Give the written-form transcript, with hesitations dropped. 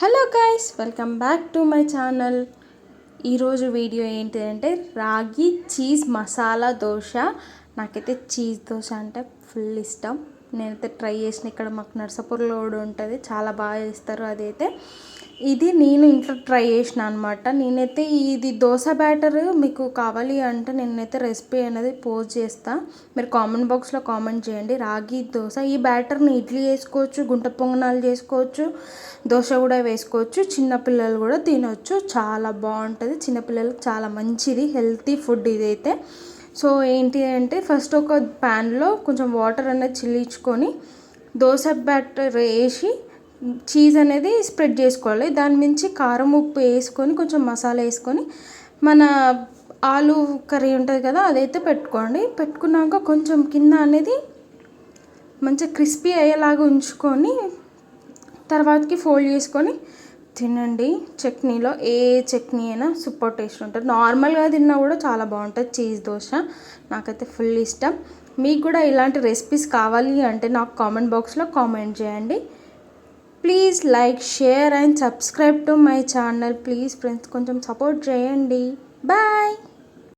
Hello guys, welcome back to my channel. ఈరోజు video ఏంటి అంటే రాగి చీజ్ మసాలా దోశ. నాకైతే చీజ్ దోశ అంటే ఫుల్ ఇష్టం. నేనైతే ట్రై చేసిన, ఇక్కడ మాకు నర్సాపూర్లో కూడా ఉంటుంది, చాలా బాగా చేస్తారు. అదైతే ఇది నేను ఇంట్లో ట్రై చేసిన అనమాట. నేనైతే ఇది దోశ బ్యాటర్ మీకు కావాలి అంటే నేనైతే రెసిపీ అనేది పోస్ట్ చేస్తా, మీరు కామెంట్ బాక్స్లో కామెంట్ చేయండి. రాగి దోశ, ఈ బ్యాటర్ని ఇడ్లీ వేసుకోవచ్చు, గుంట పొంగనాలు చేసుకోవచ్చు, దోశ కూడా వేసుకోవచ్చు, చిన్నపిల్లలు కూడా తినవచ్చు. చాలా బాగుంటుంది, చిన్నపిల్లలకు చాలా మంచిది, హెల్తీ ఫుడ్ ఇదైతే. సో ఏంటి అంటే ఫస్ట్ ఒక ప్యాన్లో కొంచెం వాటర్ అనేది చిల్లించుకొని దోశ బ్యాటర్ వేసి చీజ్ అనేది స్ప్రెడ్ చేసుకోవాలి. దాని మించి కారం ఉప్పు వేసుకొని కొంచెం మసాలా వేసుకొని మన ఆలు కర్రీ ఉంటుంది కదా, అదైతే పెట్టుకున్నాక కొంచెం కింద అనేది మంచిగా క్రిస్పీ అయ్యేలాగా ఉంచుకొని తర్వాతకి ఫోల్డ్ చేసుకొని తినండి. చట్నీలో ఏ చట్నీ అయినా సూపర్ టేస్ట్ ఉంటుంది. నార్మల్గా తిన్నా కూడా చాలా బాగుంటుంది చీజ్ దోశ. నాకైతే ఫుల్ ఇష్టం. మీకు కూడా ఇలాంటి రెసిపీస్ కావాలి అంటే నాకు కామెంట్ బాక్స్లో కామెంట్ చేయండి. Please like, share and subscribe to my channel. Please friends, కొంచెం సపోర్ట్ చేయండి. బాయ్.